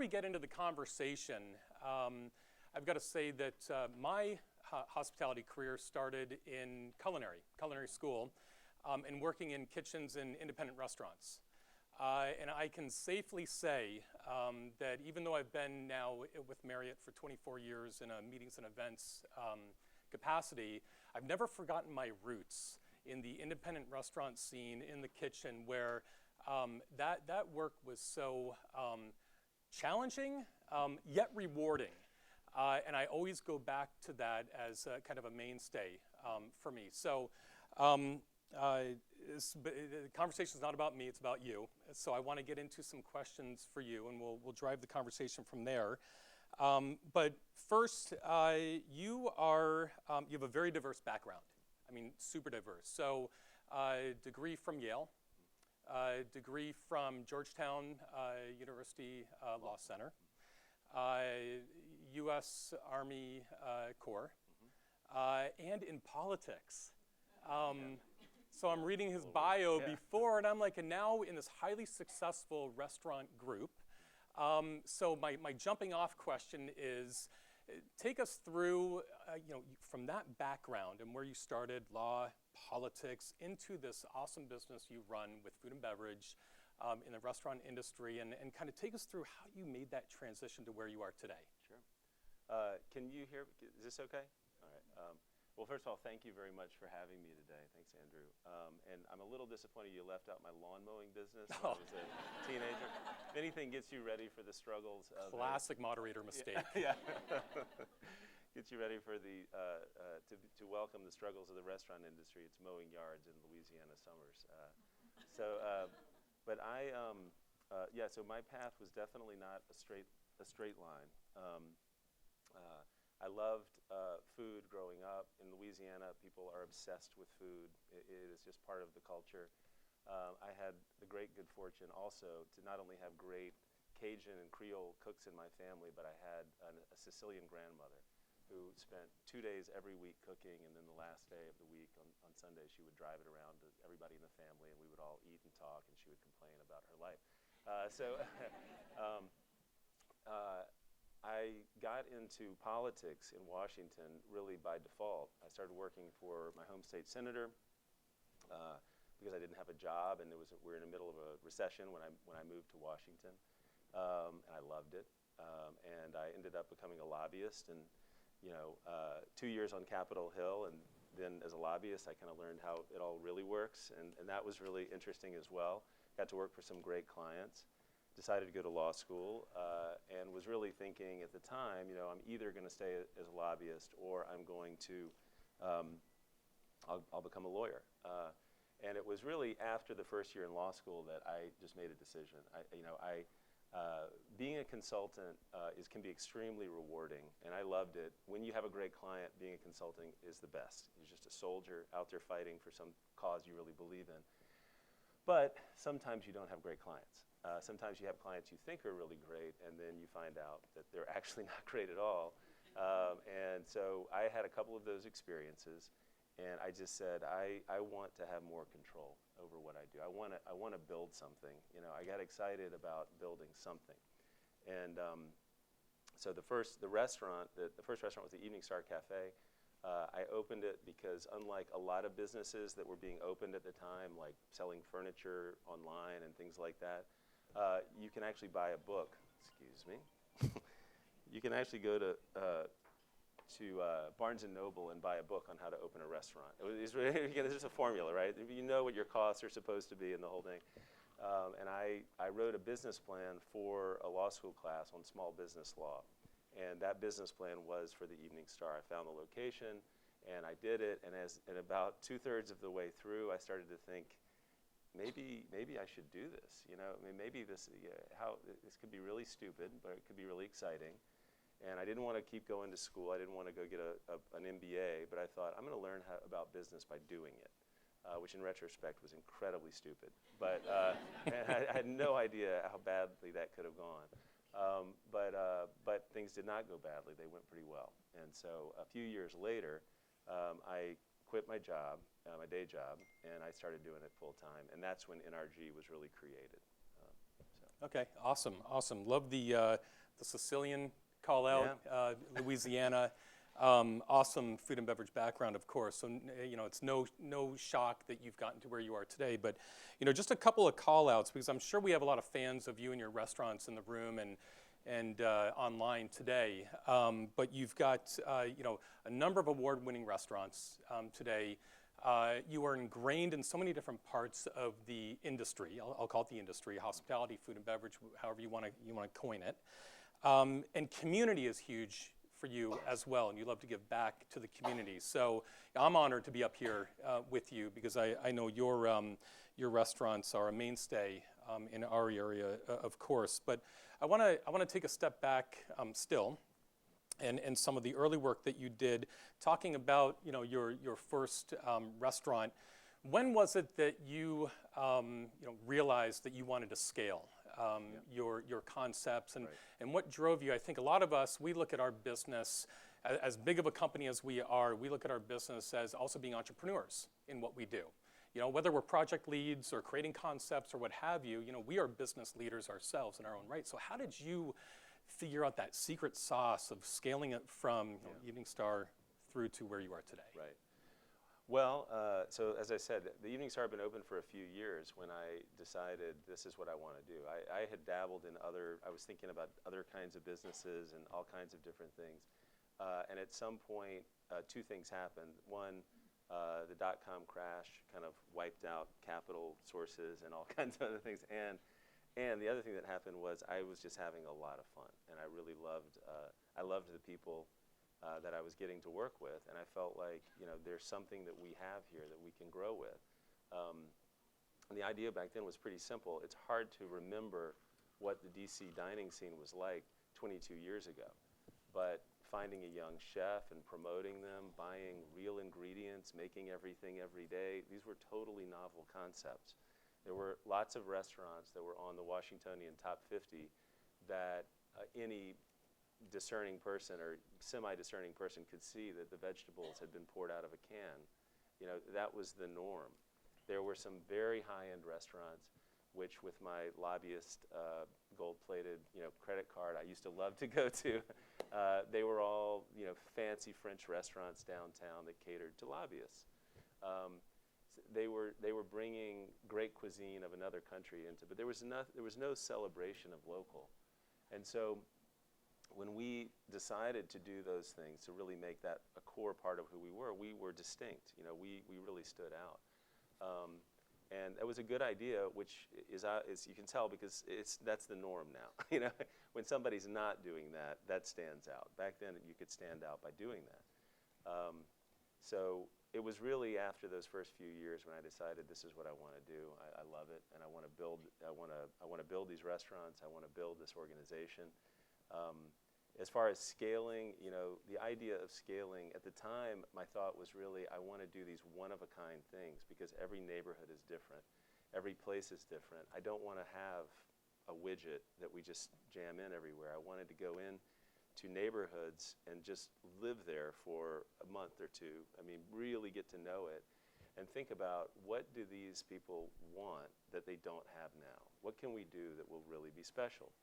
we get into the conversation, I've got to say that my hospitality career started in culinary school, and working in kitchens in independent restaurants. And I can safely say that even though I've been now with Marriott for 24 years in a meetings and events capacity, I've never forgotten my roots in the independent restaurant scene in the kitchen, where that work was so challenging yet rewarding. And I always go back to that as kind of a mainstay for me. So the conversation is not about me, it's about you. So I want to get into some questions for you, and we'll drive the conversation from there. But first, you have a very diverse background. I mean, super diverse. So degree from Yale, degree from Georgetown University Law Center, U.S. Army Corps, and in politics. So I'm reading his bio before, and I'm like, and now in this highly successful restaurant group. So my jumping off question is, take us through, from that background and where you started, law, politics, into this awesome business you run with food and beverage in the restaurant industry, and kind of take us through how you made that transition to where you are today. Sure. Can you hear? Is this okay? All right. Well, first of all, thank you very much for having me today. Thanks, Andrew. And I'm a little disappointed you left out my lawn mowing business when I was a teenager. If anything gets you ready for the struggles of classic moderator mistake. Yeah. Gets you ready for the to welcome the struggles of the restaurant industry. It's mowing yards in Louisiana summers. But so my path was definitely not a straight line. I loved food growing up. In Louisiana, people are obsessed with food. It is just part of the culture. I had the great good fortune also to not only have great Cajun and Creole cooks in my family, but I had a Sicilian grandmother who spent 2 days every week cooking, and then the last day of the week on Sunday, she would drive it around to everybody in the family, and we would all eat and talk, and she would complain about her life. I got into politics in Washington really by default. I started working for my home state senator because I didn't have a job, and we were in the middle of a recession when I moved to Washington, and I loved it. And I ended up becoming a lobbyist, and 2 years on Capitol Hill, and then as a lobbyist, I kind of learned how it all really works, and that was really interesting as well. Got to work for some great clients. Decided to go to law school, and was really thinking at the time, I'm either going to stay as a lobbyist or I'm going to, I'll become a lawyer. And it was really after the first year in law school that I just made a decision. Being a consultant can be extremely rewarding, and I loved it. When you have a great client, being a consultant is the best. You're just a soldier out there fighting for some cause you really believe in. But sometimes you don't have great clients. Sometimes you have clients you think are really great, and then you find out that they're actually not great at all. And so I had a couple of those experiences, and I just said, I want to have more control over what I do. I want to build something. I got excited about building something. And so the first restaurant was the Evening Star Cafe. I opened it because, unlike a lot of businesses that were being opened at the time, like selling furniture online and things like that, you can actually buy a book. Excuse me. You can actually go to Barnes & Noble and buy a book on how to open a restaurant. It's just a formula, right? You know what your costs are supposed to be and the whole thing. And I wrote a business plan for a law school class on small business law. And that business plan was for the Evening Star. I found the location, and I did it. And about 2/3 of the way through, I started to think, maybe I should do this. Maybe this could be really stupid, but it could be really exciting. And I didn't want to keep going to school. I didn't want to go get an MBA, but I thought, I'm going to learn about business by doing it, which in retrospect was incredibly stupid. But I had no idea how badly that could have gone. But things did not go badly. They went pretty well. And so a few years later, I quit my job, my day job, and I started doing it full time. And that's when NRG was really created. Okay, awesome, awesome. Love the Sicilian call out, Louisiana. Awesome food and beverage background, of course. So it's no shock that you've gotten to where you are today. But just a couple of call outs, because I'm sure we have a lot of fans of you and your restaurants in the room and online today. But you've got a number of award-winning restaurants today. You are ingrained in so many different parts of the industry. I'll call it the industry: hospitality, food and beverage, however you want to coin it. And community is huge for you as well, and you love to give back to the community. So I'm honored to be up here with you, because I know your restaurants are a mainstay in our area, of course. But I want to take a step back still, and some of the early work that you did, talking about your first restaurant. When was it that you realized that you wanted to scale your concepts, and what drove you? I think a lot of us, we look at our business, as big of a company as we are, we look at our business as also being entrepreneurs in what we do. Whether we're project leads or creating concepts or what have you, we are business leaders ourselves in our own right. So how did you figure out that secret sauce of scaling it from Evening Star through to where you are today? Right. Well, so as I said, the Evening Star had been open for a few years when I decided this is what I want to do. I had dabbled in I was thinking about other kinds of businesses and all kinds of different things. And at some point, two things happened. One, the dot-com crash kind of wiped out capital sources and all kinds of other things. And the other thing that happened was I was just having a lot of fun, and I really loved the people that I was getting to work with, and I felt like there's something that we have here that we can grow with. And the idea back then was pretty simple. It's hard to remember what the DC dining scene was like 22 years ago, but finding a young chef and promoting them, buying real ingredients, making everything every day, these were totally novel concepts. There were lots of restaurants that were on the Washingtonian Top 50 that any discerning person or semi-discerning person could see that the vegetables had been poured out of a can. That was the norm. There were some very high-end restaurants, which with my lobbyist gold-plated credit card I used to love to go to. They were all fancy French restaurants downtown that catered to lobbyists. They were bringing great cuisine of another country but there was no celebration of local. And so when we decided to do those things, to really make that a core part of who we were distinct. We really stood out. And that was a good idea, which is you can tell, because that's the norm now. When somebody's not doing that, that stands out. Back then, you could stand out by doing that. So it was really after those first few years when I decided this is what I want to do. I love it, and I want to build. I want to build these restaurants. I want to build this organization. As far as scaling, the idea of scaling at the time, my thought was really I want to do these one-of-a-kind things, because every neighborhood is different, every place is different. I don't want to have a widget that we just jam in everywhere. I wanted to go in to neighborhoods and just live there for a month or two. I mean, really get to know it and think about, what do these people want that they don't have now? What can we do that will really be special?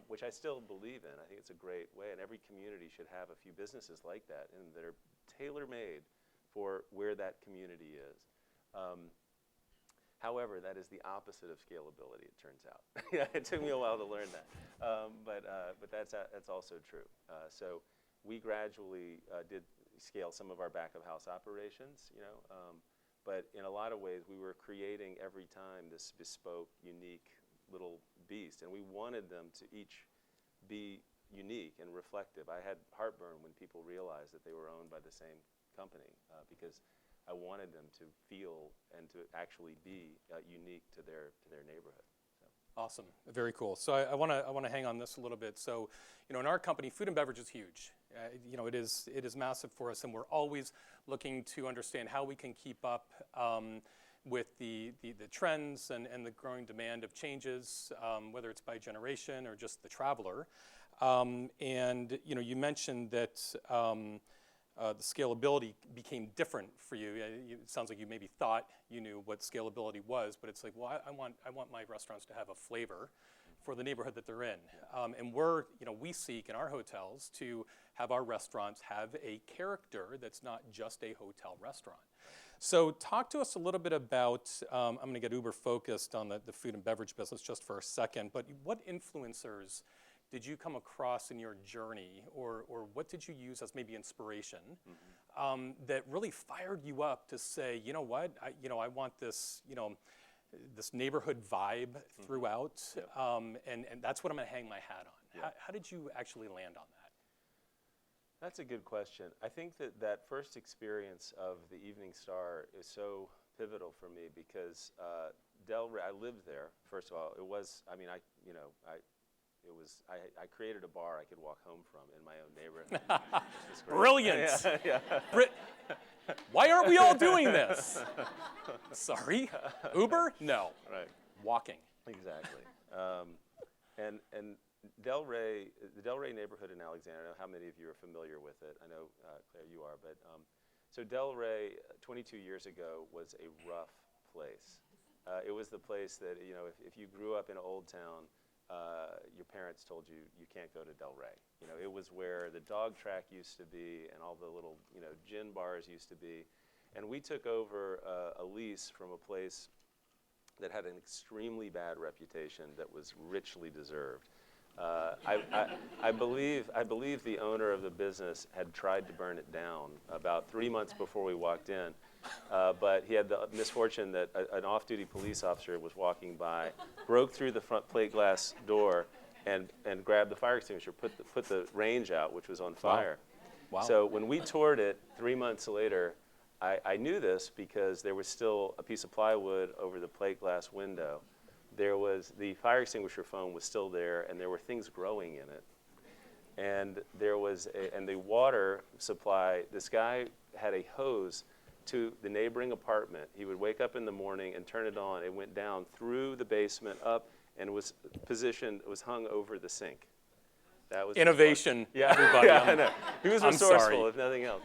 Which I still believe in. I think it's a great way, and every community should have a few businesses like that, and that are tailor-made for where that community is. However, that is the opposite of scalability, it turns out. It took me a while to learn that, but that's also true. So we gradually did scale some of our back-of-house operations, but in a lot of ways, we were creating every time this bespoke, unique little beast, and we wanted them to each be unique and reflective. I had heartburn when people realized that they were owned by the same company, because I wanted them to feel and to actually be unique to their neighborhood. So. Awesome, very cool. So I want to hang on this a little bit. So, in our company, food and beverage is huge. It is massive for us, and we're always looking to understand how we can keep up with the trends and the growing demand of changes, whether it's by generation or just the traveler. And you mentioned that the scalability became different for you. It sounds like you maybe thought you knew what scalability was, but it's like, well, I want my restaurants to have a flavor. for the neighborhood that they're in. And we're, we seek in our hotels to have our restaurants have a character that's not just a hotel restaurant. So talk to us a little bit about, I'm going to get uber focused on the food and beverage business just for a second, but what influencers did you come across in your journey, or what did you use as maybe inspiration that really fired you up to say, you know what, I want this, this neighborhood vibe throughout, and that's what I'm going to hang my hat on. Yeah. How did you actually land on that? That's a good question. I think that first experience of the Evening Star is so pivotal for me because Delray, I lived there. First of all, it was. I mean, I created a bar I could walk home from in my own neighborhood. Which was great. Brilliant. Yeah. Why aren't we all doing this? Sorry, Uber? No. Right. Walking. Exactly. And Delray, the Delray neighborhood in Alexandria, I don't know how many of you are familiar with it. I know, Claire, you are. But so Delray, 22 years ago, was a rough place. It was the place that, if you grew up in Old Town, your parents told you you can't go to Delray. It was where the dog track used to be and all the little, gin bars used to be. And we took over a lease from a place that had an extremely bad reputation that was richly deserved. I believe the owner of the business had tried to burn it down about 3 months before we walked in, but he had the misfortune that an off-duty police officer was walking by, broke through the front plate glass door, and grabbed the fire extinguisher, put the range out, which was on fire. Wow. So when we toured it 3 months later, I knew this because there was still a piece of plywood over the plate glass window. There was the fire extinguisher foam was still there, and there were things growing in it. And there was and the water supply. This guy had a hose to the neighboring apartment. He would wake up in the morning and turn it on. It went down through the basement up and was positioned. It was hung over the sink. That was innovation. Yeah, everybody. yeah, I know. He was I'm resourceful, sorry. if nothing else.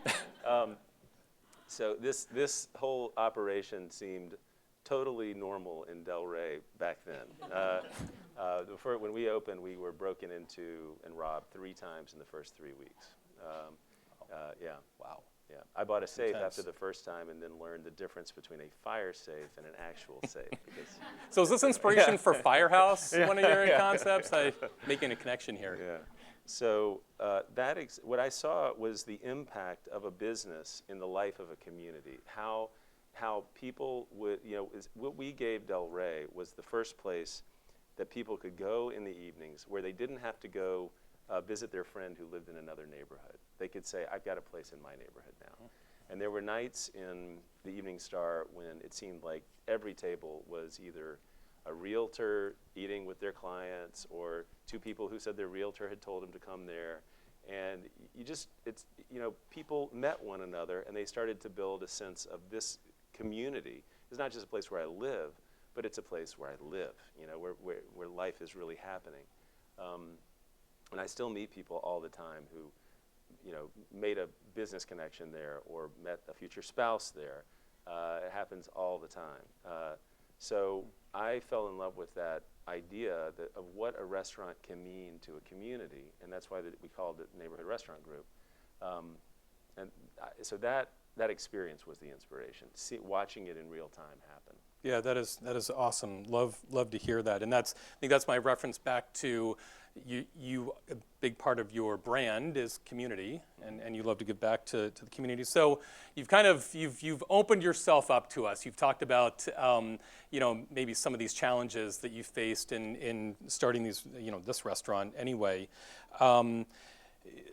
So this whole operation seemed totally normal in Delray back then. When we opened, we were broken into and robbed 3 times in the first 3 weeks. Yeah. Wow. Yeah. I bought a safe Intense. after the first time and then learned the difference between a fire safe and an actual safe. Because So is this inspiration for Firehouse, one of your concepts? I'm making a connection here. yeah. So what I saw was the impact of a business in the life of a community. How people would, what we gave Delray was the first place that people could go in the evenings where they didn't have to go visit their friend who lived in another neighborhood. They could say, I've got a place in my neighborhood now. And there were nights in the Evening Star when it seemed like every table was either a realtor eating with their clients or 2 people who said their realtor had told them to come there. And people met one another and they started to build a sense of this community. It's not just a place where I live, but it's a place where I live, where life is really happening. And I still meet people all the time who, made a business connection there or met a future spouse there. It happens all the time. So I fell in love with that idea of what a restaurant can mean to a community, and that's why we called it Neighborhood Restaurant Group. So that experience was the inspiration, watching it in real time happen. Yeah, that is awesome. Love to hear that. And I think that's my reference back to you a big part of your brand is community, and you love to give back to the community. So you've opened yourself up to us. You've talked about maybe some of these challenges that you faced in starting this restaurant anyway.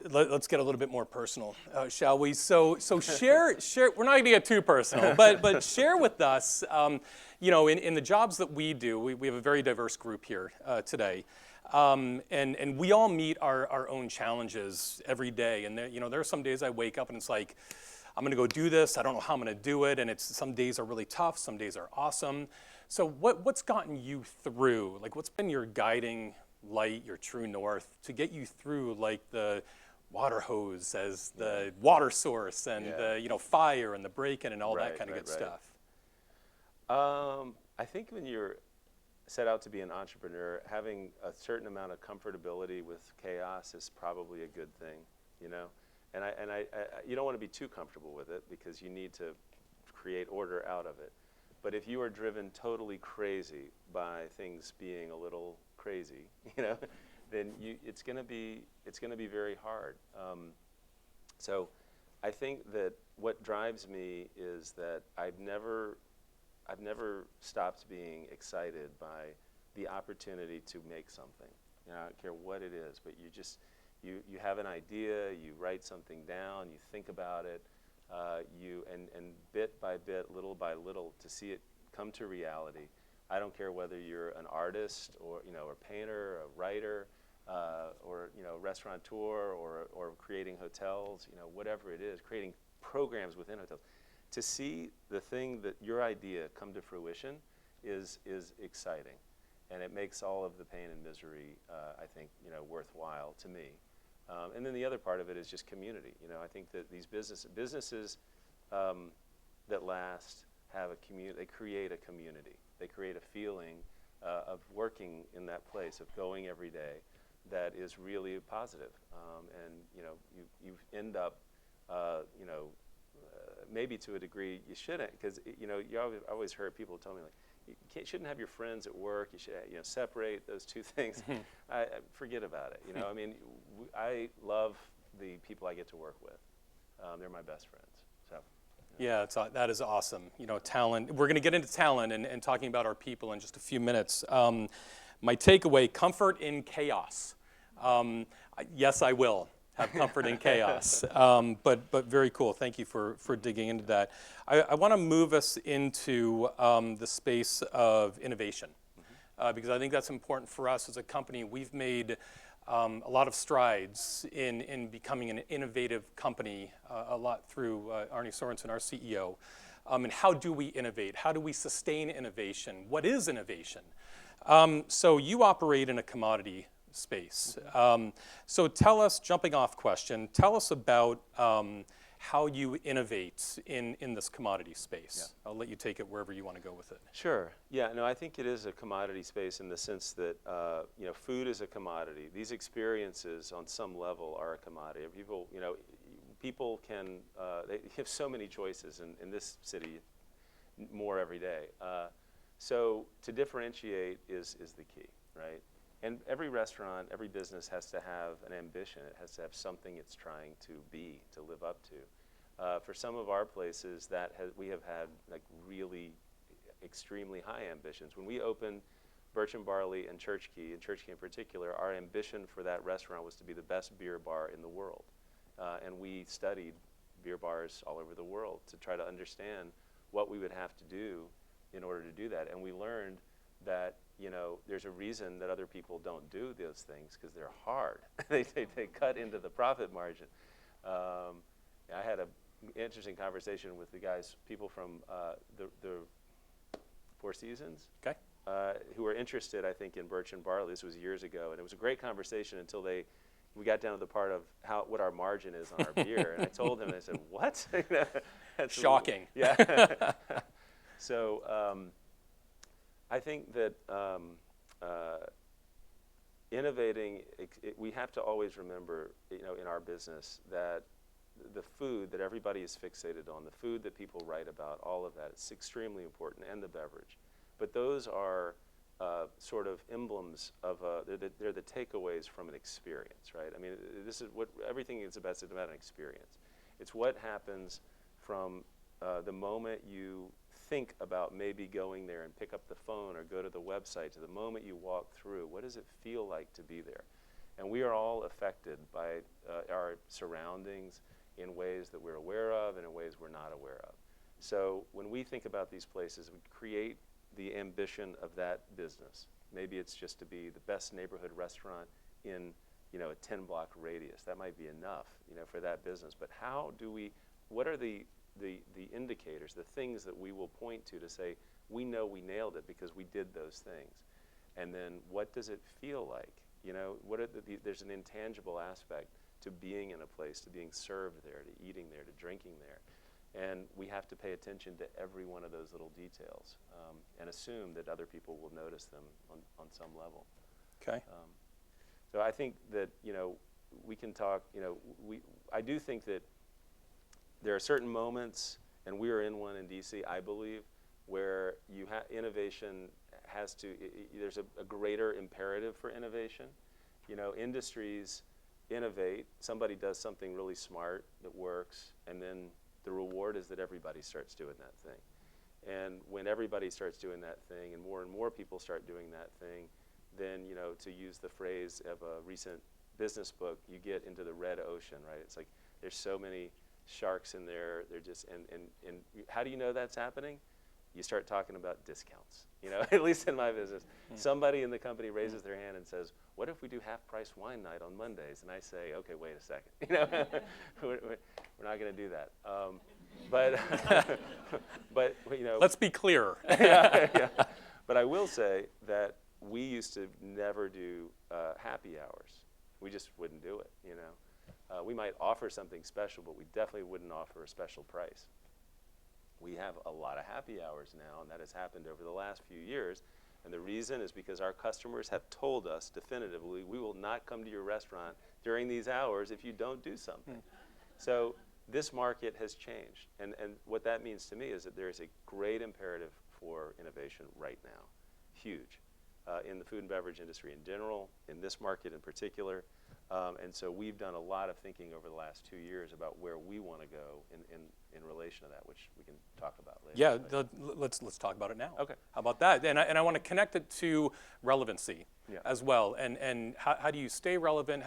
Let's get a little bit more personal, shall we? So share. We're not going to get too personal, but share with us. In the jobs that we do, we have a very diverse group here today, and we all meet our own challenges every day. And there are some days I wake up and it's like, I'm going to go do this. I don't know how I'm going to do it, and some days are really tough. Some days are awesome. So what's gotten you through? Like, what's been your guiding light, your true north, to get you through like the water hose as the water source and the fire and the break-in and all that kind of good stuff? I think when you're set out to be an entrepreneur, having a certain amount of comfortability with chaos is probably a good thing, you know? You don't want to be too comfortable with it because you need to create order out of it. But if you are driven totally crazy by things being a little crazy, you know, then it's going to be very hard. So I think that what drives me is that I've never stopped being excited by the opportunity to make something. You know, I don't care what it is, but you have an idea, you write something down, you think about it, and bit by bit, little by little, to see it come to reality. I don't care whether you're an artist or, you know, a painter, a writer, or, you know, restaurateur, or creating hotels, you know, whatever it is, creating programs within hotels. To see the thing that your idea come to fruition is exciting, and it makes all of the pain and misery, I think, you know, worthwhile to me. And then the other part of it is just community. You know, I think that these businesses that last have a community. They create a community. They create a feeling of working in that place, of going every day, that is really positive. And you know, you end up, you know, maybe to a degree you shouldn't, because you know, you always heard people tell me, like, you shouldn't have your friends at work. You should, you know, separate those two things. I forget about it. You know, I mean, I love the people I get to work with. They're my best friends. So. Yeah, that is awesome. You know, talent. We're going to get into talent and talking about our people in just a few minutes. My takeaway: comfort in chaos. Yes, I will have comfort in chaos. But very cool. Thank you for digging into that. I want to move us into the space of innovation, because I think that's important for us as a company. We've made a lot of strides in becoming an innovative company, a lot through Arne Sorensen, our CEO. And how do we innovate? How do we sustain innovation? What is innovation? So you operate in a commodity space. So tell us, jumping off question, tell us about how you innovate in this commodity space. Yeah. I'll let you take it wherever you want to go with it. Sure. Yeah, no, I think it is a commodity space in the sense that, you know, food is a commodity. These experiences on some level are a commodity. People, you know, people can, they have so many choices in this city, more every day. So to differentiate is the key, right? And every restaurant, every business has to have an ambition. It has to have something it's trying to be, to live up to. For some of our places, we have had like really extremely high ambitions. When we opened Birch and Barley and Church Key in particular, our ambition for that restaurant was to be the best beer bar in the world. And we studied beer bars all over the world to try to understand what we would have to do in order to do that. And we learned that, you know, there's a reason that other people don't do those things, because they're hard. they cut into the profit margin. I had an interesting conversation with the people from the Four Seasons, okay, who were interested, I think, in Birch and Barley. This was years ago, and it was a great conversation until we got down to the part of what our margin is on our beer. And I told him, and I said, what? That's shocking. Yeah. So I think that innovating, we have to always remember, you know, in our business, that the food that everybody is fixated on, the food that people write about, all of that, it's extremely important, and the beverage. But those are sort of emblems of, they're the takeaways from an experience, right? I mean, this is what everything is about an experience. It's what happens from the moment you think about maybe going there and pick up the phone or go to the website, to the moment you walk through. What does it feel like to be there? And we are all affected by our surroundings in ways that we're aware of and in ways we're not aware of. So when we think about these places, we create the ambition of that business. Maybe it's just to be the best neighborhood restaurant in, you know, a 10-block radius. That might be enough, you know, for that business. But what are the indicators, the things that we will point to say, we know we nailed it because we did those things? And then what does it feel like? You know, there's an intangible aspect to being in a place, to being served there, to eating there, to drinking there. And we have to pay attention to every one of those little details and assume that other people will notice them on some level. Okay. So I think that, we can talk, I do think that there are certain moments, and we are in one in DC, I believe, where innovation has to, there's a greater imperative for innovation. Industries innovate, somebody does something really smart that works, and then the reward is that everybody starts doing that thing. And when everybody starts doing that thing and more people start doing that thing, then, to use the phrase of a recent business book, you get into the red ocean, right? It's like there's so many sharks in there. They're just, and how do you know that's happening? You start talking about discounts, at least in my business. Somebody in the company raises their hand and says, what if we do half-price wine night on Mondays? And I say, okay, wait a second. We're not going to do that. But Let's be clear. yeah. But I will say that we used to never do happy hours. We just wouldn't do it, we might offer something special, but we definitely wouldn't offer a special price. We have a lot of happy hours now, and that has happened over the last few years. And the reason is because our customers have told us definitively, we will not come to your restaurant during these hours if you don't do something. So this market has changed. And what that means to me is that there is a great imperative for innovation right now, huge, in the food and beverage industry in general, in this market in particular. And so we've done a lot of thinking over the last 2 years about where we want to go in relation to that, which we can talk about later. Yeah, let's talk about it now. Okay. How about that? And I want to connect it to relevancy Yeah. as well. And how do you stay relevant?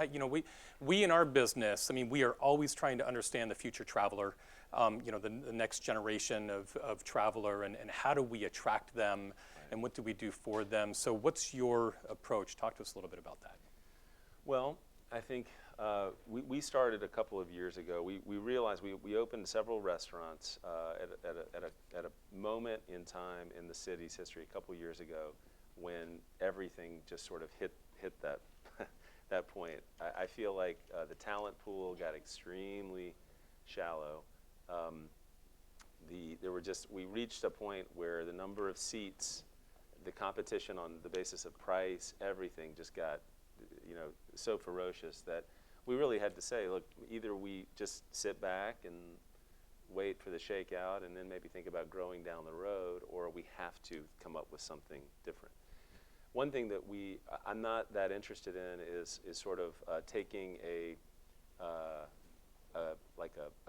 We in our business, we are always trying to understand the future traveler, the next generation of traveler, and how do we attract them, and what do we do for them? So what's your approach? Talk to us a little bit about that. Well, I think we started a couple of years ago. We realized we opened several restaurants at a moment in time in the city's history a couple of years ago when everything just sort of hit that that point. I feel like the talent pool got extremely shallow. We reached a point where the number of seats, the competition on the basis of price, everything just got so ferocious that we really had to say, look, either we just sit back and wait for the shakeout and then maybe think about growing down the road, or we have to come up with something different. One thing that I'm not that interested in is sort of taking a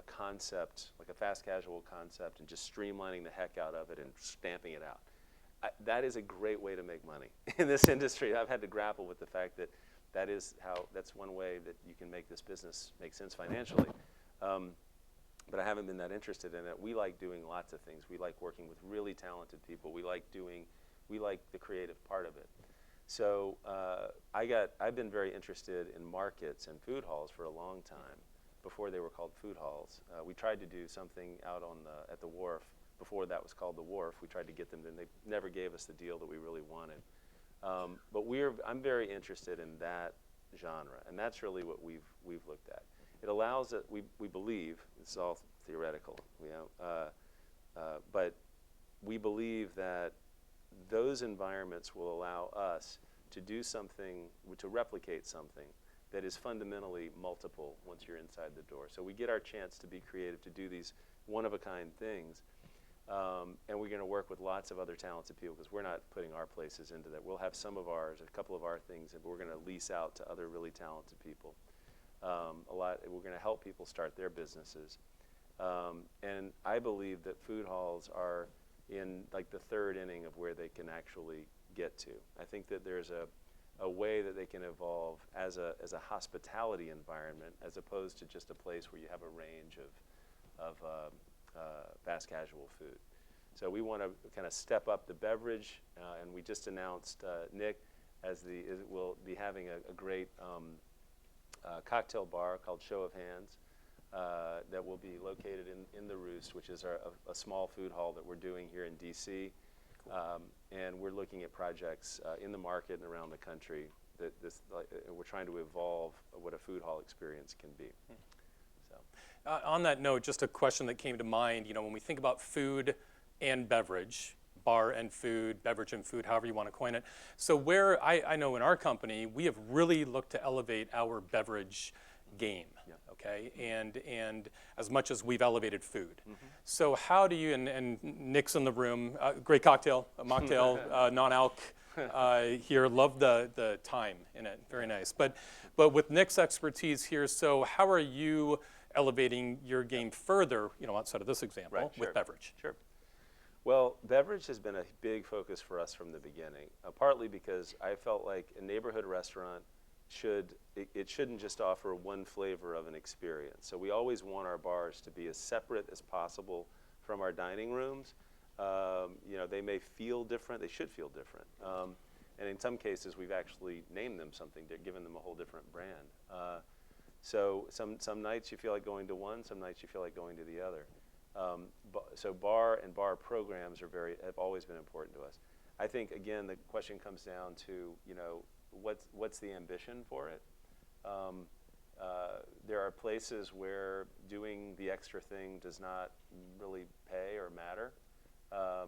concept, like a fast casual concept, and just streamlining the heck out of it and stamping it out. That is a great way to make money in this industry. I've had to grapple with the fact that that's one way that you can make this business make sense financially. But I haven't been that interested in it. We like doing lots of things. We like working with really talented people. We like the creative part of it. So I've been very interested in markets and food halls for a long time, before they were called food halls. We tried to do something out at the wharf before that was called the Wharf. We tried to get them, and they never gave us the deal that we really wanted. But I'm very interested in that genre, and that's really what we've looked at. It allows it. We believe, it's all theoretical, but we believe that those environments will allow us to do something, to replicate something that is fundamentally multiple once you're inside the door. So we get our chance to be creative, to do these one-of-a-kind things. And we're going to work with lots of other talented people, because we're not putting our places into that. We'll have some of ours, a couple of our things, that we're going to lease out to other really talented people. We're going to help people start their businesses. And I believe that food halls are in like the third inning of where they can actually get to. I think that there's a way that they can evolve as a hospitality environment, as opposed to just a place where you have a range of fast casual food. So we want to kind of step up the beverage, and we just announced Nick will be having a great cocktail bar called Show of Hands that will be located in the Roost, which is a small food hall that we're doing here in DC. And we're looking at projects in the market and around the country we're trying to evolve what a food hall experience can be. So. On that note, just a question that came to mind, when we think about food and beverage, bar and food, beverage and food, however you want to coin it. So where I know in our company, we have really looked to elevate our beverage game, okay? And as much as we've elevated food. So how do you, and Nick's in the room, great cocktail, a mocktail, non-alc here, love the time in it, very nice. But with Nick's expertise here, so how are you elevating your game further, outside of this example, with beverage? Sure. Well, beverage has been a big focus for us from the beginning, partly because I felt like a neighborhood restaurant shouldn't just offer one flavor of an experience. So we always want our bars to be as separate as possible from our dining rooms. They may feel different, they should feel different. And in some cases, we've actually named them something, given them a whole different brand. So some nights you feel like going to one, some nights you feel like going to the other. So bar and bar programs have always been important to us. I think, again, the question comes down to, what's the ambition for it? There are places where doing the extra thing does not really pay or matter.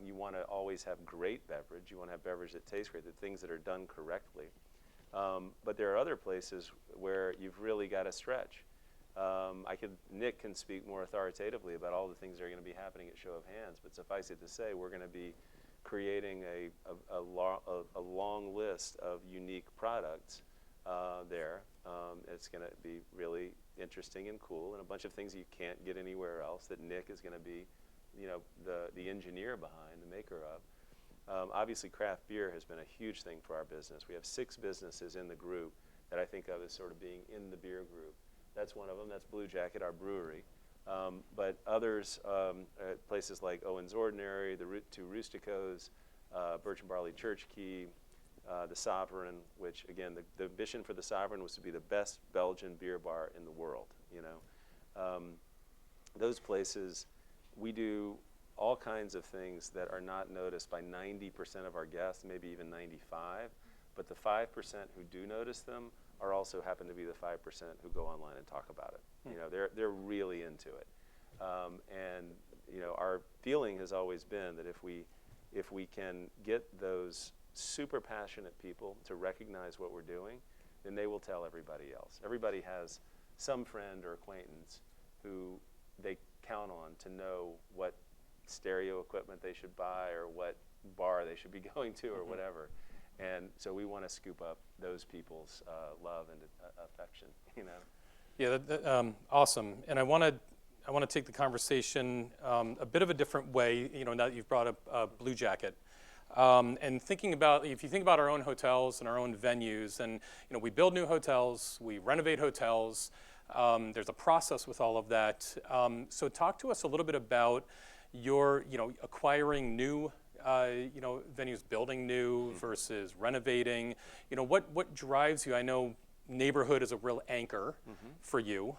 You want to always have great beverage. You want to have beverage that tastes great, the things that are done correctly. But there are other places where you've really got to stretch. Nick can speak more authoritatively about all the things that are going to be happening at Show of Hands, but suffice it to say, we're going to be creating a long list of unique products there. It's going to be really interesting and cool, and a bunch of things you can't get anywhere else that Nick is going to be, the engineer behind, the maker of. Obviously, craft beer has been a huge thing for our business. We have 6 businesses in the group that I think of as sort of being in the beer group. That's one of them. That's Blue Jacket, our brewery. But others, places like Owen's Ordinary, the two Rusticos, Birch and Barley Church Key, the Sovereign, which, again, the ambition for the Sovereign was to be the best Belgian beer bar in the world. Those places, we do all kinds of things that are not noticed by 90% of our guests, maybe even 95%. But the 5% who do notice them also happen to be the 5% who go online and talk about it. They're really into it. Our feeling has always been that if we can get those super passionate people to recognize what we're doing, then they will tell everybody else. Everybody has some friend or acquaintance who they count on to know what stereo equipment they should buy or what bar they should be going to or whatever. And so we want to scoop up those people's love and affection, Yeah, awesome. And I want to take the conversation a bit of a different way, now that you've brought up Blue Jacket. And thinking about, if you think about our own hotels and our own venues, and we build new hotels, we renovate hotels, there's a process with all of that. So talk to us a little bit about your, acquiring new venues, building new versus renovating. What drives you? I know neighborhood is a real anchor for you,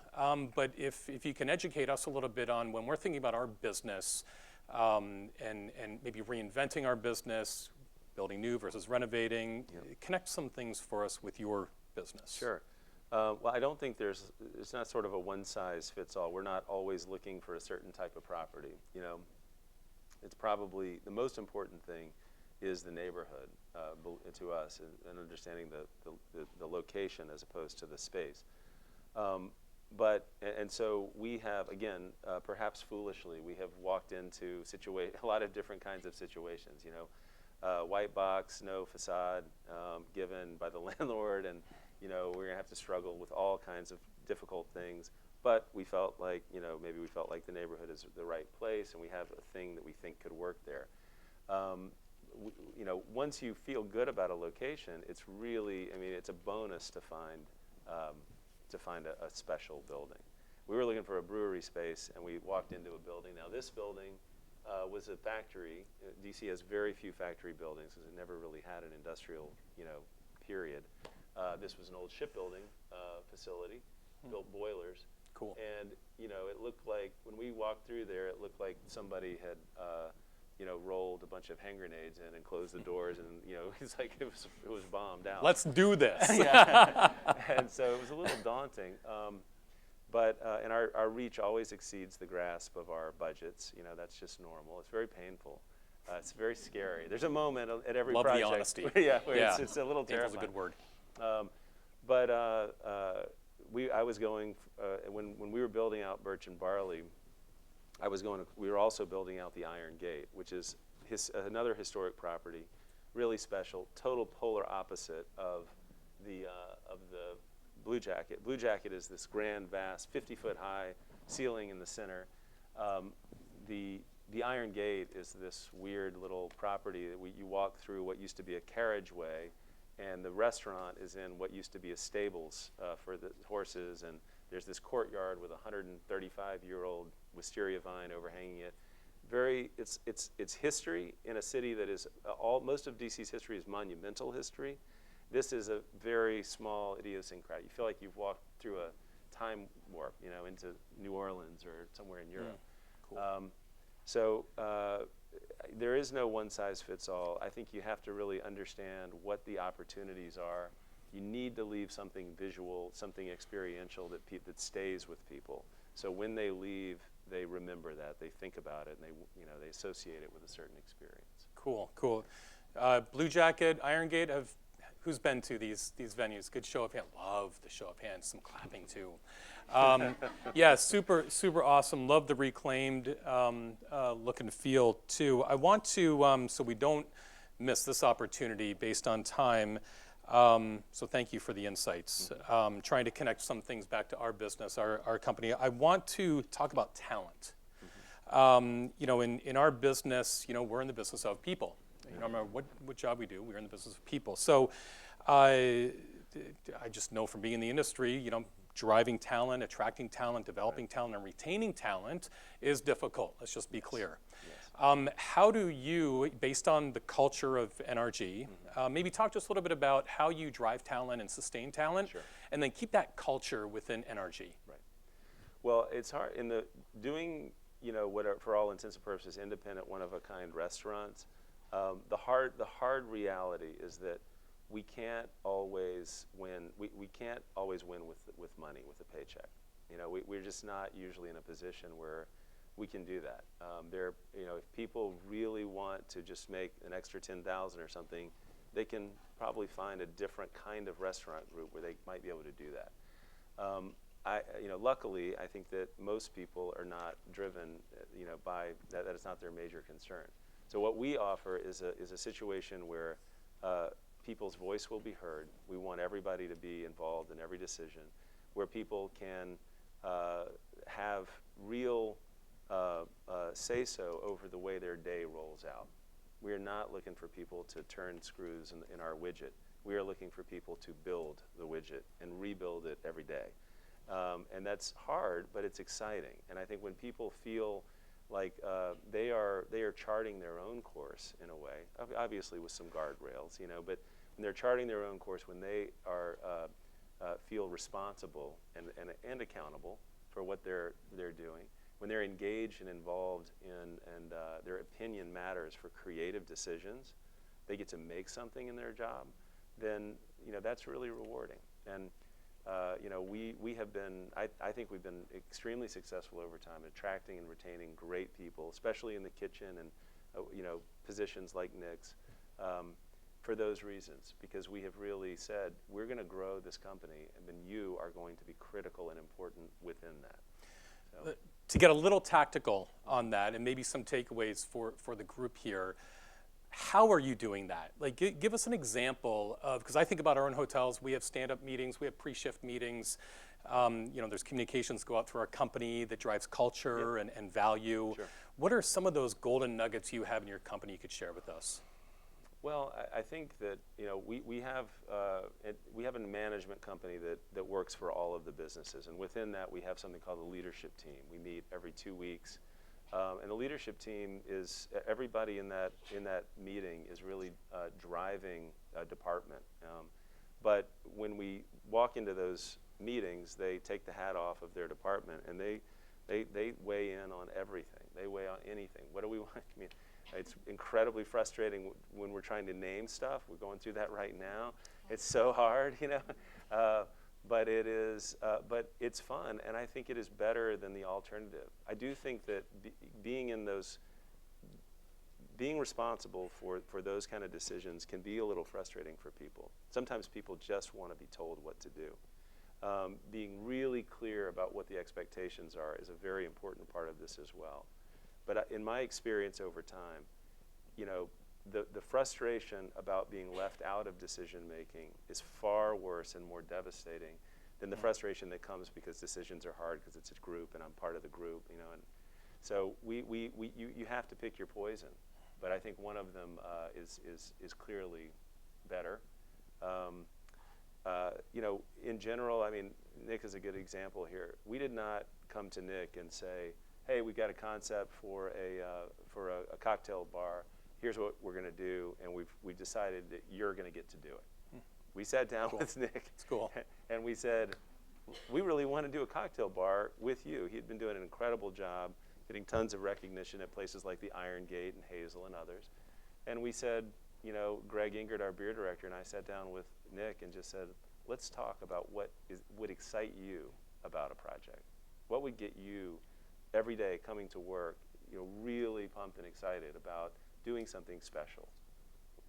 but if you can educate us a little bit on when we're thinking about our business and maybe reinventing our business, building new versus renovating, connect some things for us with your business. Sure. Well, I don't think it's not sort of a one-size-fits-all. We're not always looking for a certain type of property. It's probably the most important thing is the neighborhood to us and understanding the location as opposed to the space. And so we have, again, perhaps foolishly, we have walked into a lot of different kinds of situations. White box, no facade given by the landlord, and we're going to have to struggle with all kinds of difficult things. But we felt like, maybe we felt like the neighborhood is the right place, and we have a thing that we think could work there. Once you feel good about a location, it's really, it's a bonus to find a special building. We were looking for a brewery space, and we walked into a building. Now, this building was a factory. DC has very few factory buildings because it never really had an industrial, period. This was an old shipbuilding facility, built boilers. Cool. And it looked like when we walked through there, it looked like somebody had rolled a bunch of hand grenades in and closed the doors, and it's like it was bombed out. Let's do this. Yeah. And so it was a little daunting. And our reach always exceeds the grasp of our budgets. You know, that's just normal. It's very painful. It's very scary. There's a moment at every Love project. the honesty. Yeah, where it's a little Painful's terrifying. a good word. I was going, when we were building out Birch and Barley, we were also building out the Iron Gate, which is another historic property, really special, total polar opposite of the Blue Jacket. Blue Jacket is this grand, vast, 50-foot high ceiling in the center. The Iron Gate is this weird little property that you walk through what used to be a carriageway, and the restaurant is in what used to be a stables for the horses, and there's this courtyard with a 135-year-old wisteria vine overhanging it. It's history in a city that is most of DC's history is monumental history. This is a very small idiosyncratic. You feel like you've walked through a time warp, you know, into New Orleans or somewhere in Europe. Cool. There is no one-size-fits-all. I think you have to really understand what the opportunities are. You need to leave something visual, something experiential that stays with people. So when they leave, they remember that, they think about it, and they associate it with a certain experience. Cool, cool. Blue Jacket, Iron Gate, who's been to these venues? Good show of hands. Love the show of hands. Some clapping too. Yeah, super awesome. Love the reclaimed look and feel too. I want to, so we don't miss this opportunity based on time. So thank you for the insights. Trying to connect some things back to our business, our company. I want to talk about talent. You know, in our business, you know, we're in the business of people. You know, no matter what job we do, we're in the business of people. So I just know from being in the industry, you know, driving talent, attracting talent, developing talent, and retaining talent is difficult. Let's just be clear. Yes. How do you, based on the culture of NRG, maybe talk to us a little bit about how you drive talent and sustain talent, Sure. and then keep that culture within NRG? Right. Well, it's hard in doing, you know, what are, for all intents and purposes, independent, one-of-a-kind restaurants. The hard reality is that we can't always win. We can't always win with money, with a paycheck. You know, we're just not usually in a position where we can do that. You know, if people really want to just make an extra 10,000 or something, they can probably find a different kind of restaurant group where they might be able to do that. You know, luckily, I think that most people are not driven, you know, by that. That is not their major concern. So what we offer is a situation where people's voice will be heard. We want everybody to be involved in every decision, where people can have real say-so over the way their day rolls out. We are not looking for people to turn screws in our widget. We are looking for people to build the widget and rebuild it every day. And that's hard, but it's exciting. And I think when people feel like they are charting their own course in a way, obviously with some guardrails, you know, but when they're charting their own course, when they are feel responsible and accountable for what they're doing, when they're engaged and involved and their opinion matters for creative decisions, they get to make something in their job, then, you know, that's really rewarding. And you know, we have been, I think we've been extremely successful over time attracting and retaining great people, especially in the kitchen and, you know, positions like Nick's, for those reasons, because we have really said, we're going to grow this company, and then you are going to be critical and important within that. So. To get a little tactical on that, and maybe some takeaways for the group here, how are you doing that? Like, give us an example of, because I think about our own hotels, we have stand-up meetings, we have pre-shift meetings, you know, there's communications go out through our company that drives culture and value. Sure. What are some of those golden nuggets you have in your company you could share with us? Well, I think that, you know, we have a management company that works for all of the businesses, and within that we have something called the leadership team. We meet every 2 weeks. And the leadership team is, everybody in that meeting is really driving a department. But when we walk into those meetings, they take the hat off of their department, and they weigh in on everything. They weigh on anything. What do we want? I mean, it's incredibly frustrating when we're trying to name stuff. We're going through that right now. It's so hard, you know. but it's fun, and I think it is better than the alternative. I do think that being responsible for those kind of decisions can be a little frustrating for people. Sometimes people just want to be told what to do. Being really clear about what the expectations are is a very important part of this as well. But in my experience over time, the frustration about being left out of decision making is far worse and more devastating than the frustration that comes because decisions are hard because it's a group and I'm part of the group, and so you have to pick your poison. But I think one of them is clearly better. In general, I mean, Nick is a good example here. We did not come to Nick and say, "Hey, we got a concept for a cocktail bar. Here's what we're going to do, and we've decided that you're going to get to do it." We sat down with Nick. It's cool. And we said, "We really want to do a cocktail bar with you." He had been doing an incredible job, getting tons of recognition at places like the Iron Gate and Hazel and others. And we said, Greg Ingert, our beer director, and I sat down with Nick and just said, let's talk about what would excite you about a project. What would get you every day coming to work, really pumped and excited about doing something special.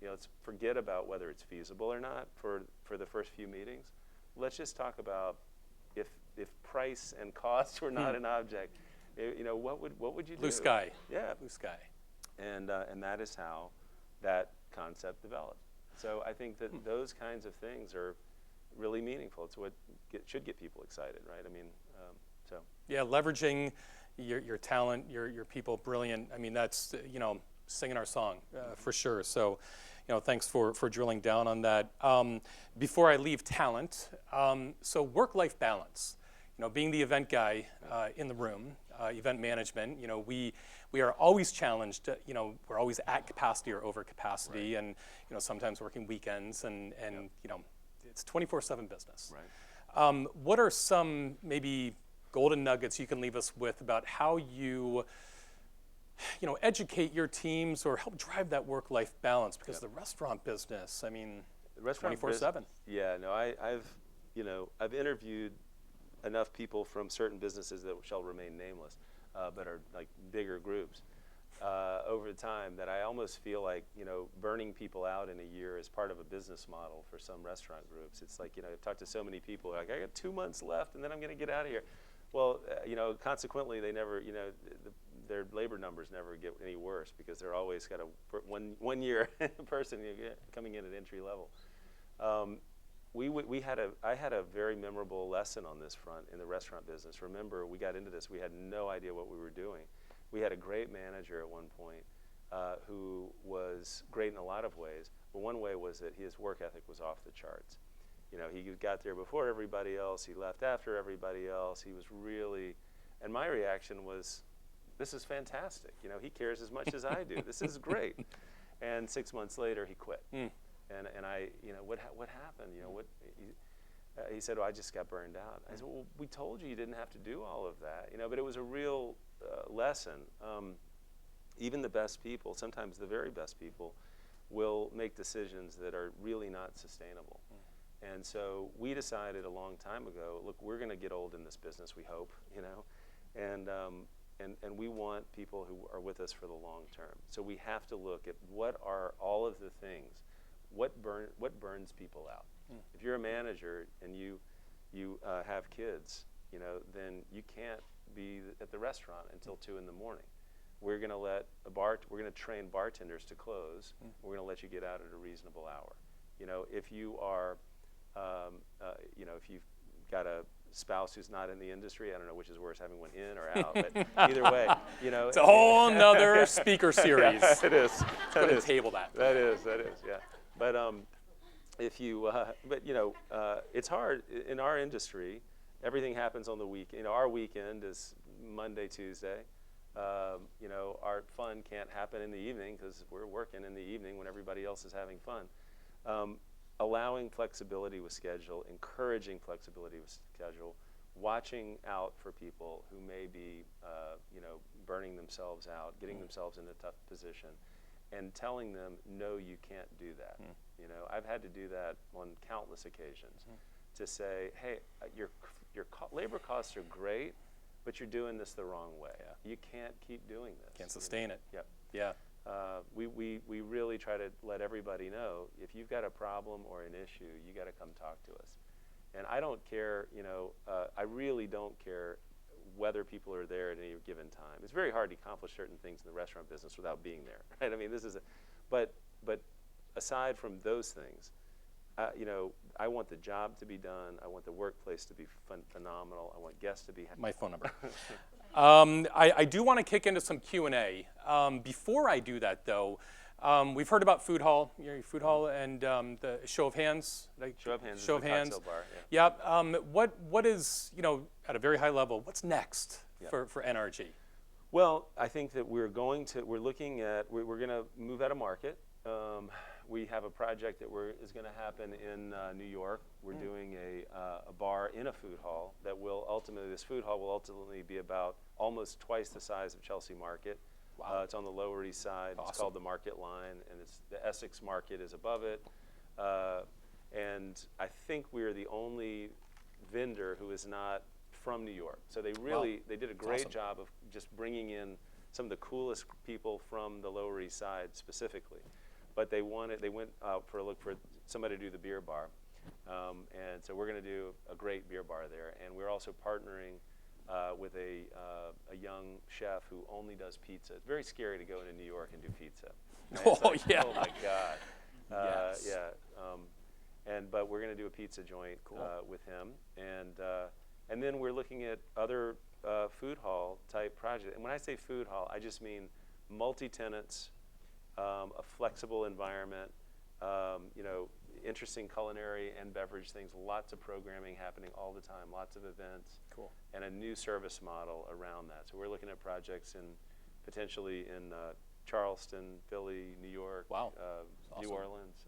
Let's forget about whether it's feasible or not for the first few meetings. Let's just talk about if price and cost were not an object. What would you do? Blue sky. Yeah. Blue sky. And that is how that concept developed. So I think that those kinds of things are really meaningful. It's what should get people excited, right? I mean, so. Yeah, leveraging your talent, your people, brilliant. I mean, that's, singing our song for sure. So, thanks for drilling down on that. Before I leave talent, so work-life balance. Being the event guy in the room, event management, we are always challenged. We're always at capacity or over capacity, Right. and sometimes working weekends, and it's 24/7 business. Right. What are some maybe golden nuggets you can leave us with about how you educate your teams or help drive that work-life balance? Because the restaurant business, I mean, 24/7. Yeah, no, I've interviewed enough people from certain businesses that shall remain nameless, but are like bigger groups over time that I almost feel like, burning people out in a year is part of a business model for some restaurant groups. It's like, I've talked to so many people, like, I got 2 months left and then I'm going to get out of here. Well, consequently, they never, their labor numbers never get any worse because they're always got a one year person coming in at entry level. I had a very memorable lesson on this front in the restaurant business. Remember, we got into this, we had no idea what we were doing. We had a great manager at one point who was great in a lot of ways, but one way was that his work ethic was off the charts. He got there before everybody else, he left after everybody else, he was really, and my reaction was, this is fantastic, he cares as much as I do, this is great. And 6 months later, he quit. And I, what happened? He said, well, I just got burned out. I said, well, we told you didn't have to do all of that, but it was a real lesson. Even the best people, sometimes the very best people, will make decisions that are really not sustainable. And so we decided a long time ago, look, we're going to get old in this business, we hope, and we want people who are with us for the long term. So we have to look at what are all of the things, what burns people out. If you're a manager and you have kids, then you can't be at the restaurant until 2 in the morning. We're going to we're going to train bartenders to close. We're going to let you get out at a reasonable hour. If you are, if you've got a spouse who's not in the industry, I don't know which is worse, having one in or out, but either way, It's a whole nother speaker series. Yeah, it is. That is. Table that. That is, yeah. But if you, it's hard in our industry. Everything happens on the weekend. Our weekend is Monday, Tuesday. Our fun can't happen in the evening because we're working in the evening when everybody else is having fun. Allowing flexibility with schedule, encouraging flexibility with schedule, watching out for people who may be, burning themselves out, getting themselves in a tough position, and telling them, no, you can't do that. I've had to do that on countless occasions. to say, hey, your labor costs are great, but you're doing this the wrong way. You can't keep doing this. Can't sustain it. Yep. Yeah. We really try to let everybody know, if you've got a problem or an issue, you got to come talk to us. And I don't care, I really don't care whether people are there at any given time. It's very hard to accomplish certain things in the restaurant business without being there, right? I mean, but aside from those things, I want the job to be done. I want the workplace to be phenomenal. I want guests to be happy. My phone number. I do want to kick into some Q&A. Before I do that, though, we've heard about Food Hall, Food Hall, and the show of hands. Show of hands. Show of hands. Cocktail bar, yeah. What is, at a very high level, what's next for NRG? Well, I think that we're going to move out of market. We have a project that is going to happen in New York. We're doing a bar in a food hall that this food hall will ultimately be about almost twice the size of Chelsea Market. Wow. It's on the Lower East Side. Awesome. It's called the Market Line, and the Essex Market is above it. And I think we're the only vendor who is not from New York. So they did a great job of just bringing in some of the coolest people from the Lower East Side specifically. But they went out for a look for somebody to do the beer bar. And so we're going to do a great beer bar there. And we're also partnering with a young chef who only does pizza. It's very scary to go into New York and do pizza. Right? Yeah. Oh my God. Yes. Yeah. But we're going to do a pizza joint with him. And then we're looking at other food hall type projects. And when I say food hall, I just mean multi-tenants, a flexible environment, interesting culinary and beverage things, lots of programming happening all the time, lots of events. Cool. And a new service model around that. So we're looking at projects potentially in Charleston, Philly, New York, wow. New Awesome. Orleans.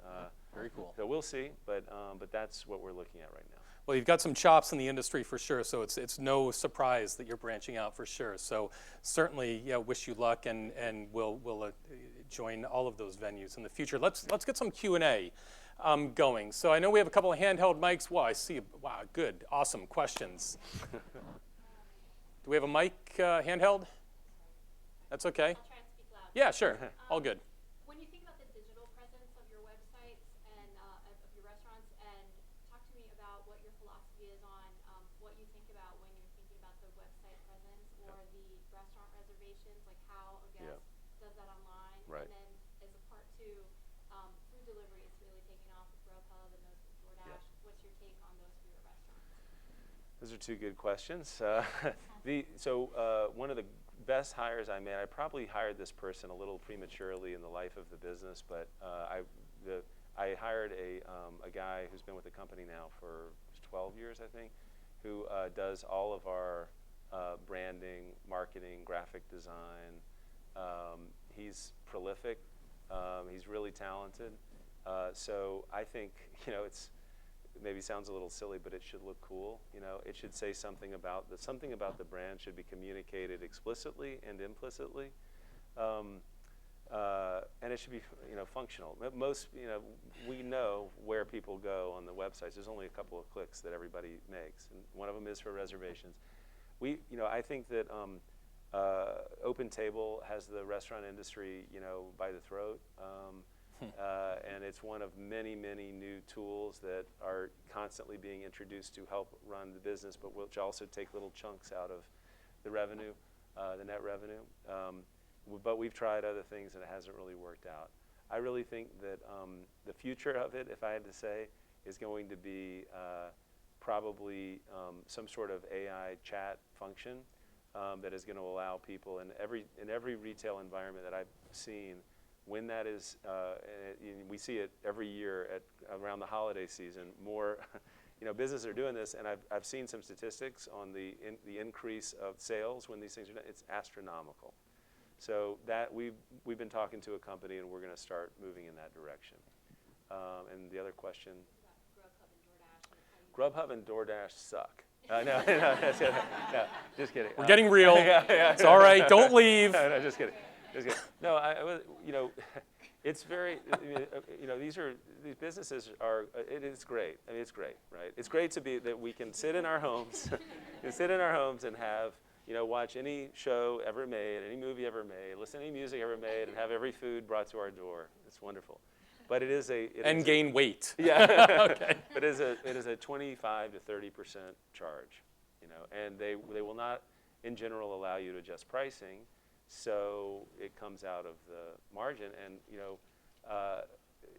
Very cool. So we'll see, but that's what we're looking at right now. Well, you've got some chops in the industry for sure, so it's no surprise that you're branching out for sure. So certainly, wish you luck, and we'll join all of those venues in the future. Let's get some Q&A going. So I know we have a couple of handheld mics. Wow, I see. Wow, good, awesome questions. Do we have a mic handheld? That's okay. I'll try and speak loud. Yeah, sure. All good. When you think about the digital presence of your websites and of your restaurants, and talk to me about what your philosophy is on what you think about when you're thinking about the website presence or the restaurant reservations, like how a guest does that online. Right. And then as a part two, food delivery is really taking off with Grubhub and those with DoorDash. Yeah. What's your take on those for your restaurants? Those are two good questions. One of the best hires I made, I probably hired this person a little prematurely in the life of the business, but I hired a guy who's been with the company now for 12 years, I think, who does all of our branding, marketing, graphic design. He's prolific. He's really talented. So I think, it maybe sounds a little silly, but it should look cool. It should say something about the brand should be communicated explicitly and implicitly, and it should be functional. Most we know where people go on the websites. There's only a couple of clicks that everybody makes, and one of them is for reservations. I think that OpenTable has the restaurant industry by the throat. And it's one of many, many new tools that are constantly being introduced to help run the business, but which also take little chunks out of the revenue, the net revenue. But we've tried other things and it hasn't really worked out. I really think that the future of it, if I had to say, is going to be probably some sort of AI chat function that is going to allow people in every retail environment that I've seen. When that is, we see it every year around the holiday season. More, businesses are doing this, and I've seen some statistics on the increase of sales when these things are done. It's astronomical. So that we've been talking to a company, and we're going to start moving in that direction. And the other question. Grubhub and DoorDash suck. No, just kidding. We're getting real. Yeah. It's all right. Don't leave. No, just kidding. No, It's very, these businesses are, it is great. I mean, it's great, right? It's great to be that we can sit in our homes, and have, watch any show ever made, any movie ever made, listen to any music ever made, and have every food brought to our door. It's wonderful. But it is a... And gain weight. Yeah. Okay. But it is a 25 to 30% charge, and they will not, in general, allow you to adjust pricing. So it comes out of the margin, and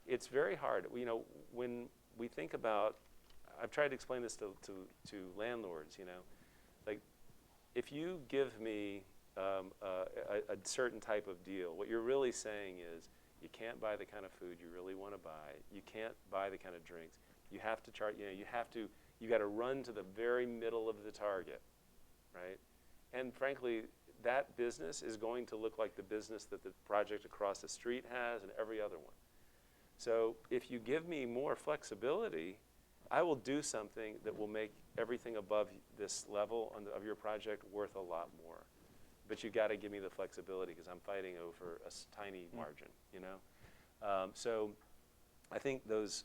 it's very hard. When we think about, I've tried to explain this to landlords. Like if you give me a certain type of deal, what you're really saying is you can't buy the kind of food you really want to buy. You can't buy the kind of drinks. You have to charge. You got to run to the very middle of the target, right? And frankly, that business is going to look like the business that the project across the street has and every other one. So if you give me more flexibility, I will do something that will make everything above this level of your project worth a lot more. But you got to give me the flexibility because I'm fighting over a tiny margin, So I think those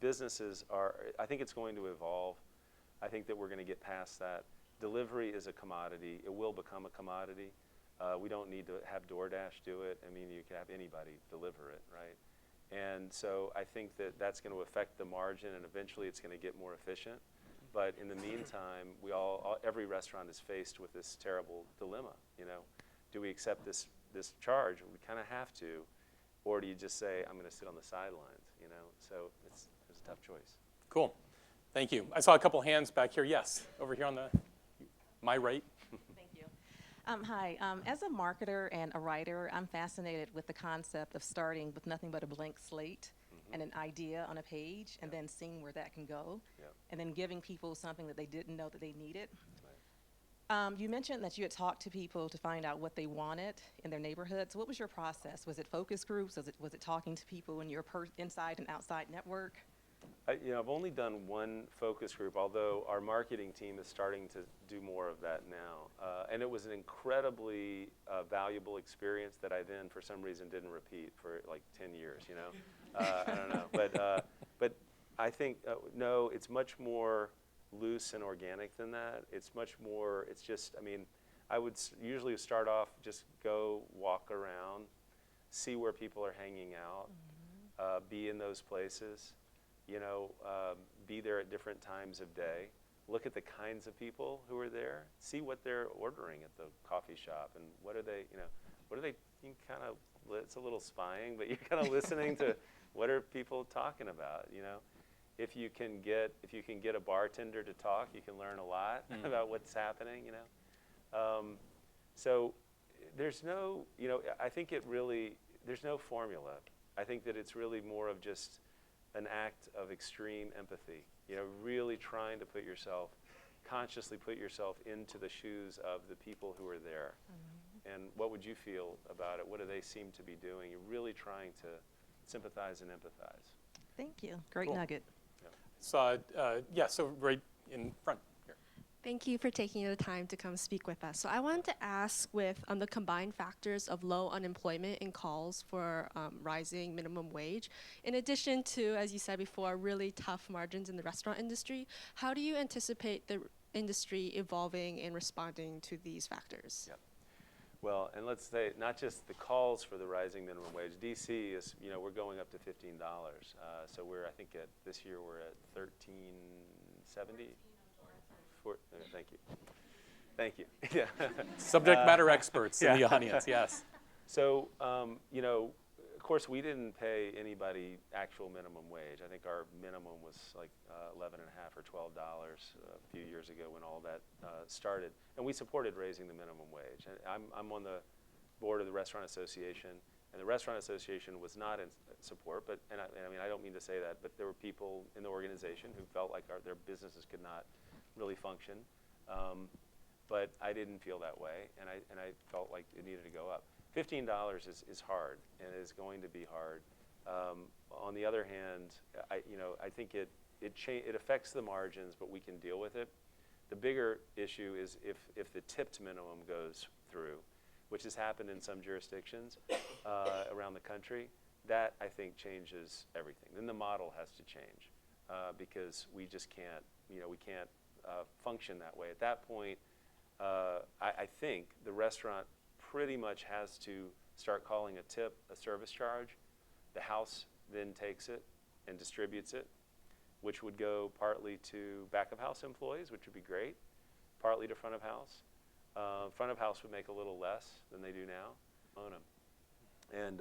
businesses are, I think it's going to evolve. I think that we're going to get past that. Delivery is a commodity. It will become a commodity. We don't need to have DoorDash do it. I mean, you can have anybody deliver it, right? And so I think that that's going to affect the margin, and eventually it's going to get more efficient. But in the meantime, every restaurant is faced with this terrible dilemma. Do we accept this charge? We kind of have to, or do you just say, I'm going to sit on the sidelines? So it's a tough choice. Cool. Thank you. I saw a couple hands back here. Yes, over here on my right. Thank you. Hi. As a marketer and a writer, I'm fascinated with the concept of starting with nothing but a blank slate and an idea on a page, and then seeing where that can go, and then giving people something that they didn't know that they needed. Right. You mentioned that you had talked to people to find out what they wanted in their neighborhoods. What was your process? Was it focus groups? Was it talking to people in your inside and outside network? I've only done one focus group, although our marketing team is starting to do more of that now. And it was an incredibly valuable experience that I then, for some reason, didn't repeat for like 10 years, I don't know. But I think, no, it's much more loose and organic than that. It's much more, it's just, I would usually start off, just go walk around, see where people are hanging out, be in those places. Be there at different times of day, look at the kinds of people who are there, see what they're ordering at the coffee shop, and what are they, you kind of, it's a little spying, but you're kind of listening to what are people talking about, If you can get a bartender to talk, you can learn a lot about what's happening, So there's no, I think there's no formula. I think that it's really more of just an act of extreme empathy, really trying to consciously put yourself into the shoes of the people who are there. And what would you feel about it? What do they seem to be doing? You're really trying to sympathize and empathize. Thank you. Great Cool. nugget. So, so right in front here. Thank you for taking the time to come speak with us. So I wanted to ask, with the combined factors of low unemployment and calls for rising minimum wage, in addition to, as you said before, really tough margins in the restaurant industry, how do you anticipate the industry evolving and responding to these factors? Yep. Well, and let's say not just the calls for the rising minimum wage. DC is, we're going up to $15. So I think this year we're at $13.70. Thank you. Yeah. Subject matter experts in the audience, yes. So, of course, we didn't pay anybody actual minimum wage. I think our minimum was like $11.50 or $12 a few years ago when all that started. And we supported raising the minimum wage. And I'm on the board of the Restaurant Association, and the Restaurant Association was not in support. But I don't mean to say that, but there were people in the organization who felt like their businesses could not really function. But I didn't feel that way, and I felt like it needed to go up. $15 is hard, and it is going to be hard. On the other hand, I think it affects the margins, but we can deal with it. The bigger issue is if the tipped minimum goes through, which has happened in some jurisdictions around the country. that I think changes everything. Then the model has to change because we just can't, we can't function that way. At that point, I think the restaurant pretty much has to start calling a tip a service charge. The house then takes it and distributes it, which would go partly to back of house employees, which would be great, partly to front of house. Front of house would make a little less than they do now, and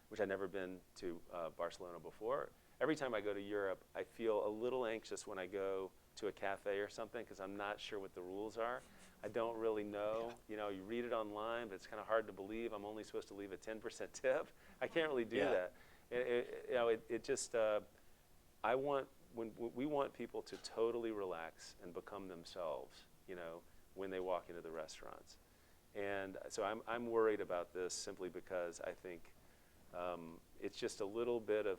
which I've never been to Barcelona before. Every time I go to Europe, I feel a little anxious when I go to a cafe or something because I'm not sure what the rules are. I don't really know. You read it online, but it's kind of hard to believe I'm only supposed to leave a 10% tip. I can't really do that. We want people to totally relax and become themselves, when they walk into the restaurants. And so I'm worried about this simply because I think it's just a little bit of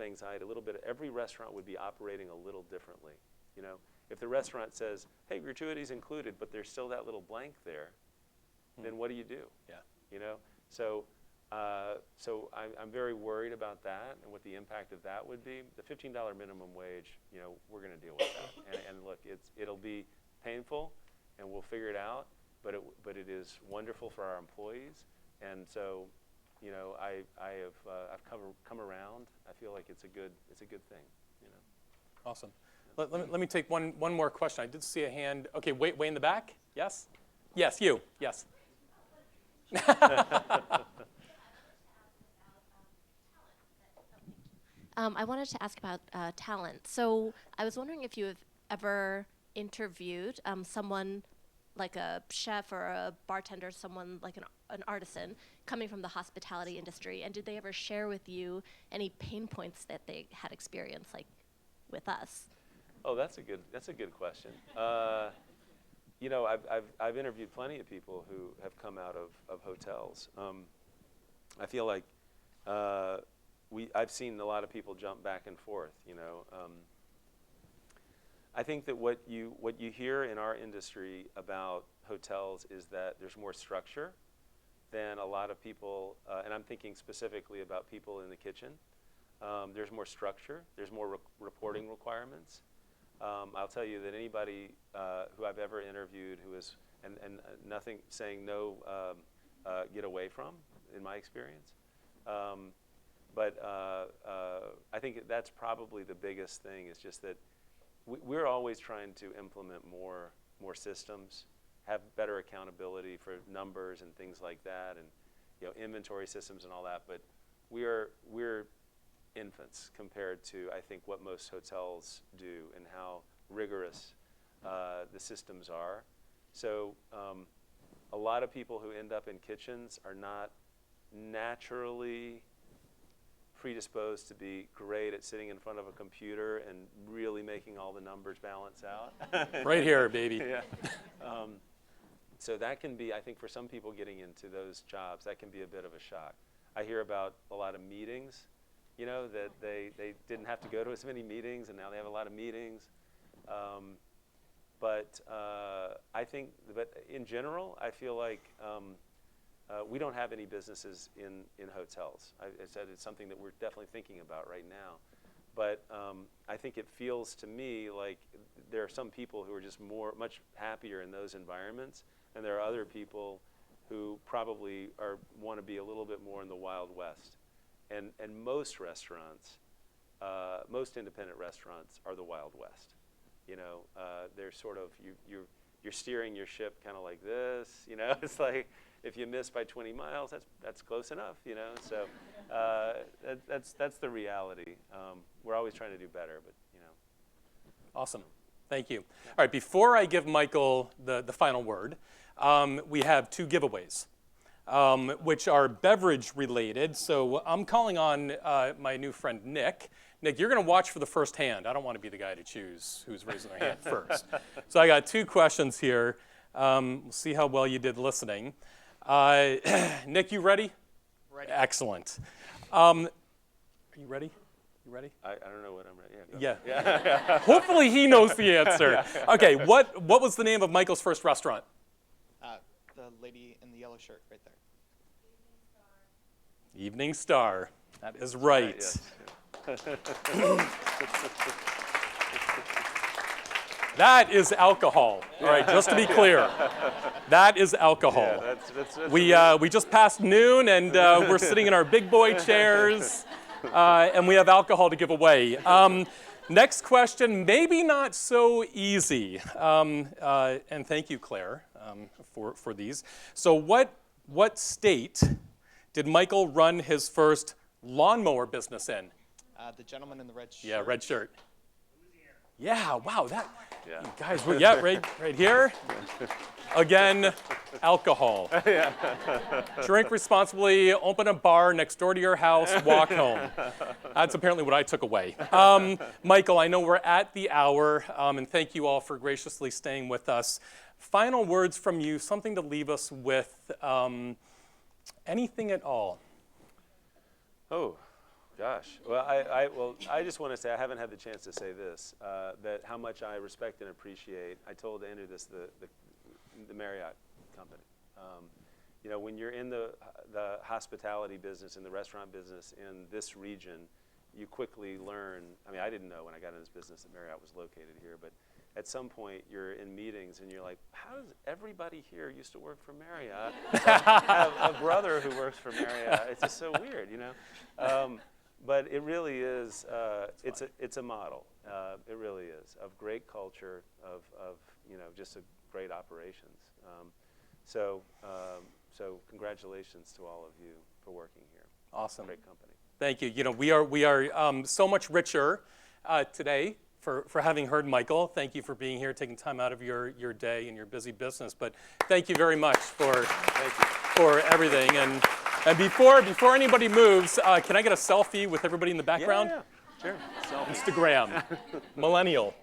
anxiety, every restaurant would be operating a little differently, If the restaurant says, hey, gratuities included, but there's still that little blank there, then what do you do? Yeah. So I'm very worried about that and what the impact of that would be. The $15 minimum wage, we're going to deal with that. And look, it'll be painful, and we'll figure it out. But it is wonderful for our employees. And so, I've come around. I feel like it's a good thing. Awesome. Let me take one more question. I did see a hand. Okay, way in the back. Yes. Yes, you. Yes. I wanted to ask about talent. So I was wondering if you have ever interviewed someone like a chef or a bartender, someone like an artisan coming from the hospitality industry, and did they ever share with you any pain points that they had experienced, like with us? Oh, that's a good question. I've interviewed plenty of people who have come out of hotels. I feel like I've seen a lot of people jump back and forth. I think that what you hear in our industry about hotels is that there's more structure than a lot of people, and I'm thinking specifically about people in the kitchen. There's more structure. There's more reporting requirements. I'll tell you that anybody who I've ever interviewed who is, and nothing saying no, get away from, in my experience. But I think that's probably the biggest thing, is just that we're always trying to implement more systems, have better accountability for numbers and things like that, and inventory systems and all that. But we're infants compared to, I think, what most hotels do and how rigorous the systems are. So a lot of people who end up in kitchens are not naturally predisposed to be great at sitting in front of a computer and really making all the numbers balance out. Right here, baby. Yeah. So that can be, I think, for some people getting into those jobs, that can be a bit of a shock. I hear about a lot of meetings, that they didn't have to go to as many meetings, and now they have a lot of meetings. But I think, but in general, I feel like we don't have any businesses in hotels. I said it's something that we're definitely thinking about right now. But I think it feels to me like there are some people who are just much happier in those environments, and there are other people who probably want to be a little bit more in the Wild West. And most restaurants, most independent restaurants are the Wild West. They're sort of, you're steering your ship kind of like this. It's like, if you miss by 20 miles, that's close enough. So that's the reality. We're always trying to do better, but Awesome. Thank you. All right, before I give Michael the final word, we have two giveaways, which are beverage related. So I'm calling on my new friend, Nick. Nick, you're going to watch for the first hand. I don't want to be the guy to choose who's raising their hand first. So I got two questions here. We'll see how well you did listening. Nick, you ready? Ready. Excellent. Are you ready? You ready? I don't know what I'm ready. Yeah. Yeah. Hopefully he knows the answer. Okay, what was the name of Michael's first restaurant? The lady in the yellow shirt right there. Evening Star. That is right. Yes. That is alcohol. All right, just to be clear, that is alcohol. Yeah, that's We just passed noon, and we're sitting in our big boy chairs, and we have alcohol to give away. Next question, maybe not so easy, and thank you, Claire, for these. So what state did Michael run his first lawnmower business in? The gentleman in the red shirt. Yeah, red shirt. Yeah, wow, that, Yeah. you guys, yeah, right here. Again, alcohol. Drink responsibly, open a bar next door to your house, walk home. That's apparently what I took away. Michael, I know we're at the hour, and thank you all for graciously staying with us. Final words from you, something to leave us with, anything at all. Oh, gosh. Well, I just want to say, I haven't had the chance to say this, that how much I respect and appreciate. I told Andrew this, the Marriott company. You know, when you're in the hospitality business, in the restaurant business in this region, you quickly learn. I mean, I didn't know when I got in this business that Marriott was located here, but at some point you're in meetings and you're like, how does everybody here used to work for Marriott? I have a brother who works for Marriott. It's just so weird, you know? But it really is, it's a model. It really is, of great culture, of you know, just a great operations. So congratulations to all of you for working here. Awesome. Great company. Thank you. You know, we are so much richer today for having heard Michael. Thank you for being here, taking time out of your day and your busy business. But thank you very much for everything. And before anybody moves, can I get a selfie with everybody in the background? Yeah, sure. Selfie. Instagram, millennial.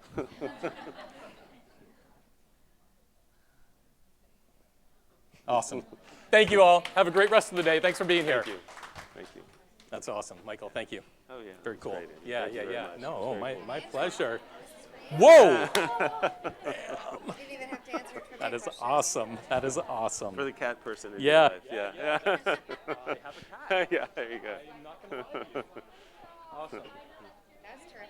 Awesome. Thank you all. Have a great rest of the day. Thanks for being here. Thank you. Thank you. That's awesome. Michael, thank you. Oh, yeah. Very cool. Great, Andy. Yeah, Thank you very yeah. much. No, It's very my cool. pleasure. Whoa! Didn't even have to answer trivia That is questions. awesome. That is awesome. For the cat person in Yeah. your life. Yeah. I have a cat. Yeah, there you go. I'm not going to lie to you. Awesome. That's terrific.